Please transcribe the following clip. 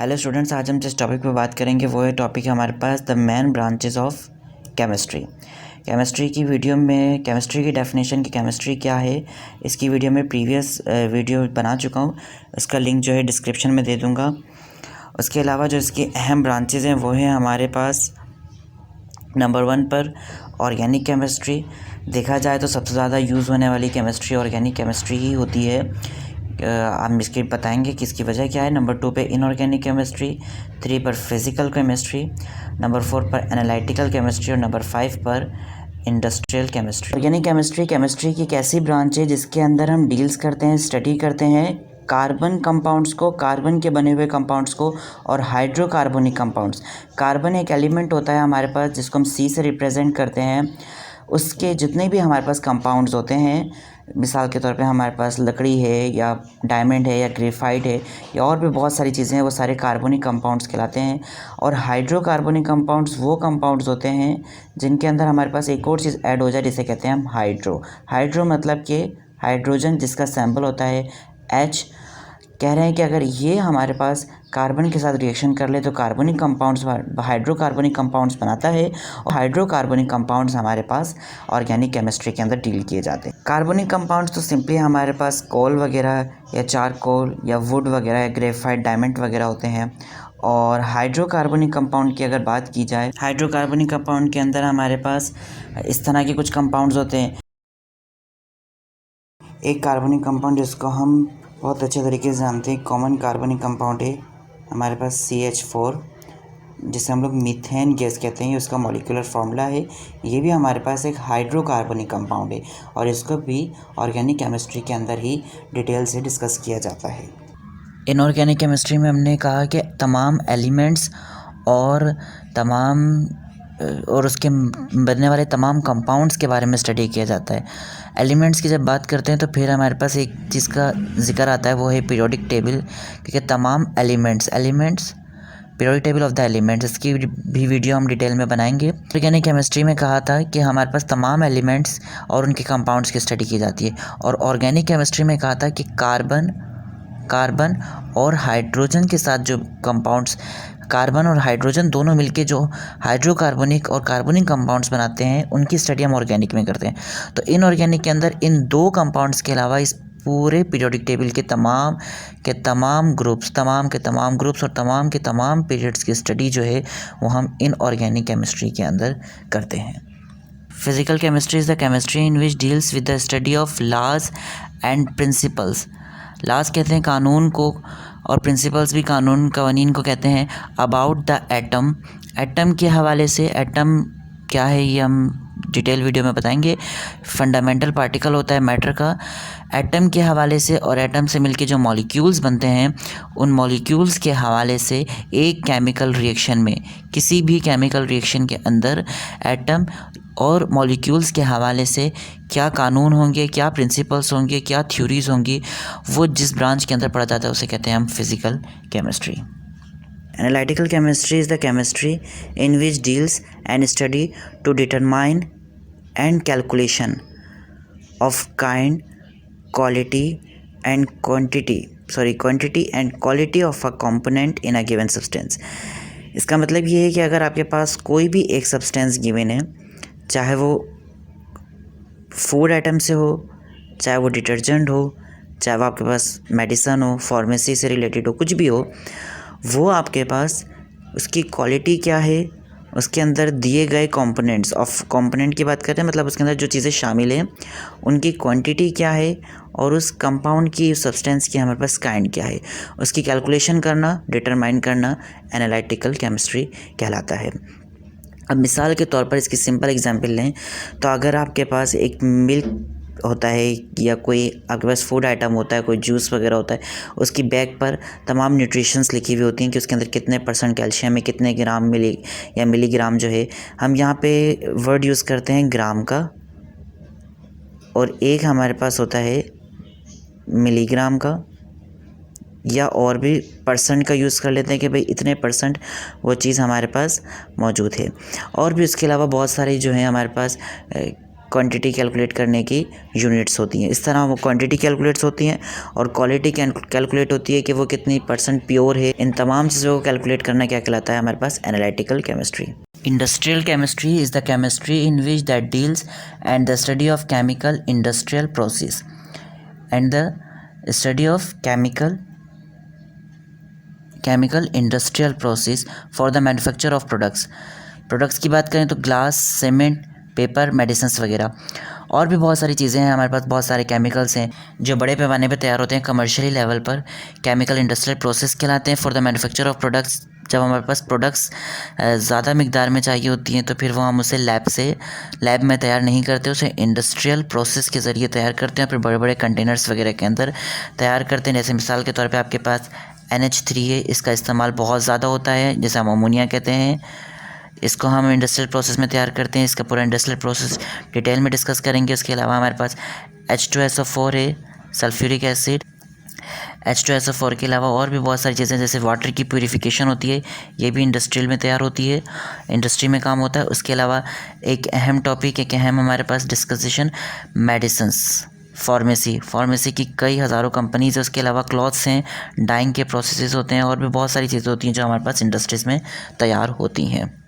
Hello students, आज हम जिस टॉपिक पे बात करेंगे वो है टॉपिक हमारे पास the main branches of chemistry. Chemistry की वीडियो में केमिस्ट्री की डेफिनेशन की केमिस्ट्री क्या है, इसकी वीडियो में प्रीवियस वीडियो बना चुका हूँ। उसका लिंक जो है डिस्क्रिप्शन में दे दूँगा। उसके अलावा जो इसकी अहम ब्रांचेस हैं वो हैं हमारे पास नंबर 1 पर ऑर्गेनिक केमिस्ट्री। देखा जाए तो सबसे ज़्यादा यूज़ होने वाली केमिस्ट्री ऑर्गेनिक केमिस्ट्री ही होती है। हम इसके बताएंगे कि इसकी वजह क्या है। नंबर 2 पे इनऑर्गेनिक केमिस्ट्री, 3 पर फिज़िकल केमिस्ट्री, नंबर 4 पर एनालिटिकल केमिस्ट्री और नंबर 5 पर industrial chemistry. Organic chemistry chemistry की एक ऐसी ब्रांच है जिसके अंदर हम डील्स करते हैं, स्टडी करते हैं कार्बन कंपाउंड्स को, कार्बन के बने हुए कंपाउंड्स को और हाइड्रोकार्बोनिक कंपाउंड्स। कार्बन एक एलिमेंट होता है हमारे पास जिसको हम C से रिप्रेजेंट करते हैं। उसके जितने भी हमारे पास कंपाउंड्स होते हैं, मिसाल के तौर पे हमारे पास लकड़ी है या डायमंड है या ग्रेफाइट है या और भी बहुत सारी चीज़ें हैं, वो सारे कार्बनिक कंपाउंड्स कहलाते हैं। और हाइड्रोकार्बनिक कंपाउंड्स वो कंपाउंड्स होते हैं जिनके अंदर हमारे पास एक और चीज़ ऐड हो जाए जिसे कहते हैं हम हाइड्रो। हाइड्रो मतलब कि हाइड्रोजन जिसका सैम्बल होता है H। कह रहे हैं कि अगर ये हमारे पास कार्बन के साथ रिएक्शन कर ले तो कार्बनिक कंपाउंड्स हाइड्रोकार्बनिक कंपाउंड्स बनाता है और हाइड्रोकार्बनिक कंपाउंड्स हमारे पास ऑर्गेनिक केमिस्ट्री के अंदर डील किए जाते हैं। कार्बनिक कंपाउंड्स तो सिंपली हमारे पास कोल वगैरह या चारकोल या वुड वगैरह या ग्रेफाइट डायमंड वगैरह होते हैं। और हाइड्रोकार्बनिक कंपाउंड की अगर बात की जाए, हाइड्रोकार्बनिक कंपाउंड के अंदर हमारे पास इस तरह के कुछ कंपाउंड्स होते हैं। एक कार्बनिक कंपाउंड जिसको हम बहुत अच्छे तरीके से जानते हैं, कॉमन कार्बनिक कंपाउंड है हमारे पास CH4, जिसे हम लोग मीथेन गैस कहते हैं। उसका मॉलिक्यूलर फार्मूला है। ये भी हमारे पास एक हाइड्रोकार्बनिक कंपाउंड है और इसको भी ऑर्गेनिक केमिस्ट्री के अंदर ही डिटेल से डिस्कस किया जाता है। इनऑर्गेनिक केमिस्ट्री में हमने कहा कि तमाम एलिमेंट्स और उसके बनने वाले तमाम कंपाउंड्स के बारे में स्टडी किया जाता है। एलिमेंट्स की जब बात करते हैं तो फिर हमारे पास एक चीज़ का जिक्र आता है, वो है पीरियोडिक टेबल, क्योंकि तमाम elements periodic table of the elements, इसकी भी वीडियो हम डिटेल में बनाएंगे। ऑर्गेनिक केमिस्ट्री में कहा था कि हमारे पास तमाम एलिमेंट्स और उनके कंपाउंड्स की स्टडी की जाती है। और ऑर्गेनिक केमिस्ट्री में कहा था कि कार्बन और हाइड्रोजन के साथ जो कंपाउंड्स, कार्बन और हाइड्रोजन दोनों मिलके जो हाइड्रोकार्बनिक और कार्बनिक कंपाउंड्स बनाते हैं, उनकी स्टडी हम ऑर्गेनिक में करते हैं। तो इनऑर्गेनिक के अंदर इन दो कंपाउंड्स के अलावा इस पूरे पीरियोडिक टेबल के तमाम ग्रुप्स और तमाम के तमाम पीरियड्स की स्टडी जो है वो हम इनऑर्गेनिक केमिस्ट्री के अंदर करते हैं। Physical chemistry is the chemistry in which deals with the study of laws and principles. Laws कहते हैं कानून को और प्रिंसिपल्स भी कवानीन को कहते हैं। अबाउट द एटम, एटम के हवाले से, एटम क्या है ये हम डिटेल वीडियो में बताएंगे। फंडामेंटल पार्टिकल होता है मैटर का। एटम के हवाले से और एटम से मिलके जो मॉलिक्यूल्स बनते हैं, उन मॉलिक्यूल्स के हवाले से एक केमिकल रिएक्शन में, किसी भी केमिकल रिएक्शन के अंदर एटम और मॉलिक्यूल्स के हवाले से क्या कानून होंगे, क्या प्रिंसिपल्स होंगे, क्या थ्योरीज़ होंगी, वो जिस ब्रांच के अंदर पढ़ा जाता है उसे कहते हैं हम physical chemistry. Analytical chemistry is the chemistry in which deals and study to determine and calculation of kind, quantity and quality of a component in a given substance. इसका मतलब ये है कि अगर आपके पास कोई भी एक सब्सटेंस गिवन है, चाहे वो फूड आइटम से हो, चाहे वो डिटर्जेंट हो, चाहे वो आपके पास मेडिसन हो, फार्मेसी से रिलेटेड हो, कुछ भी हो, वो आपके पास उसकी क्वालिटी क्या है, उसके अंदर दिए गए कंपोनेंट की बात करते हैं, मतलब उसके अंदर जो चीज़ें शामिल हैं उनकी क्वांटिटी क्या है और उस कंपाउंड की, सब्सटेंस की हमारे पास काइंड क्या है, उसकी कैलकुलेशन करना, डिटरमाइन करना एनालिटिकल केमिस्ट्री कहलाता है। अब मिसाल के तौर पर इसकी सिंपल एग्जांपल लें तो अगर आपके पास एक मिल्क होता है या कोई आपके पास फूड आइटम होता है, कोई जूस वगैरह होता है, उसकी बैग पर तमाम न्यूट्रिशंस लिखी हुई होती हैं कि उसके अंदर कितने % कैल्शियम है, कितने ग्राम मिलीग्राम जो है, हम यहाँ पे वर्ड यूज़ करते हैं ग्राम का, और एक हमारे पास होता है मिलीग्राम का, या और भी % का यूज़ कर लेते हैं कि भाई इतने % वो चीज़ हमारे पास मौजूद है। और भी उसके अलावा बहुत सारी जो है हमारे पास क्वांटिटी कैलकुलेट करने की यूनिट्स होती हैं। इस तरह वो क्वांटिटी कैलकुलेट्स होती हैं और क्वालिटी कैलकुलेट होती है कि वो कितनी % प्योर है। इन तमाम चीज़ों को कैलकुलेट करना क्या कहलाता है हमारे पास, analytical chemistry. Industrial chemistry is the chemistry in which that deals and the study of chemical industrial process and the study of chemical industrial process for the manufacture of products की बात करें तो ग्लास, सीमेंट, पेपर, मेडिसिन्स वगैरह और भी बहुत सारी चीज़ें हैं। हमारे पास बहुत सारे केमिकल्स हैं जो बड़े पैमाने पे तैयार होते हैं कमर्शियली लेवल पर, केमिकल इंडस्ट्रियल प्रोसेस कहलाते हैं for the manufacture of products. जब हमारे पास प्रोडक्ट्स ज़्यादा मिकदार में चाहिए होती हैं तो फिर वो हम उसे लैब में तैयार नहीं करते, उसे इंडस्ट्रियल प्रोसेस के ज़रिए तैयार करते हैं, फिर बड़े बड़े कंटेनर्स वगैरह के अंदर तैयार करते हैं। जैसे मिसाल के तौर पर आपके पास NH3 है, इसका इस्तेमाल बहुत ज़्यादा होता है, जैसे हम अमोनिया कहते हैं। इसको हम इंडस्ट्रियल प्रोसेस में तैयार करते हैं। इसका पूरा इंडस्ट्रियल प्रोसेस डिटेल में डिस्कस करेंगे। उसके अलावा हमारे पास H2SO4 है, सल्फ्यूरिक एसिड। H2SO4 के अलावा और भी बहुत सारी चीज़ें जैसे वाटर की प्यूरिफिकेशन होती है, ये भी इंडस्ट्रियल में तैयार होती है, इंडस्ट्री में काम होता है। उसके अलावा एक अहम टॉपिक, एक अहम हमारे पास डिस्कशन, मेडिसिन्स, फार्मेसी की कई हज़ारों कंपनीज है। उसके अलावा क्लॉथ्स हैं, डाइंग के प्रोसेसेस होते हैं और भी बहुत सारी चीज़ें होती हैं जो हमारे पास इंडस्ट्रीज़ में तैयार होती हैं।